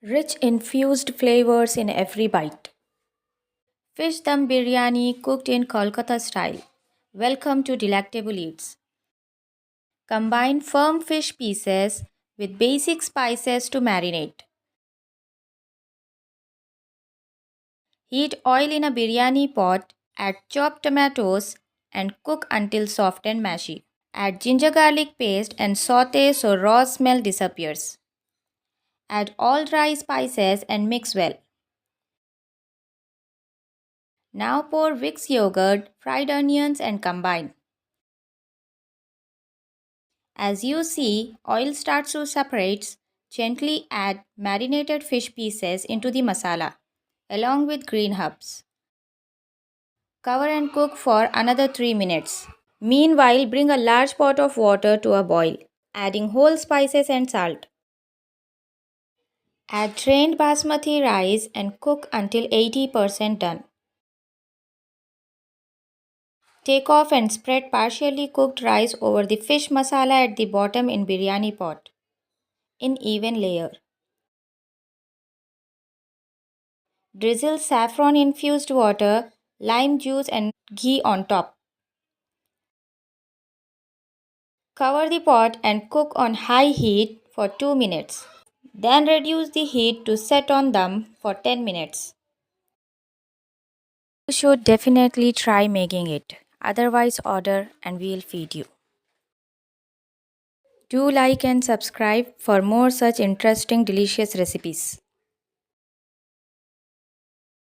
Rich infused flavors in every bite. Fish dum biryani cooked in Kolkata style. Welcome to Delectable Eats. Combine firm fish pieces with basic spices to marinate. Heat oil in a biryani pot, add chopped tomatoes, and cook until soft and mashy. Add ginger garlic paste and saute so raw smell disappears. Add all dry spices and mix well. Now pour whisked yogurt, fried onions, and combine. As you see, oil starts to separate. Gently add marinated fish pieces into the masala, along with green herbs. Cover and cook for another 3 minutes. Meanwhile, bring a large pot of water to a boil, adding whole spices and salt. Add drained basmati rice and cook until 80% done. Take off and spread partially cooked rice over the fish masala at the bottom in biryani pot, in even layer. Drizzle saffron infused water, lime juice, and ghee on top. Cover the pot and cook on high heat for 2 minutes. Then reduce the heat to set on them for 10 minutes. You should definitely try making it. Otherwise, order and we'll feed you. Do like and subscribe for more such interesting, delicious recipes.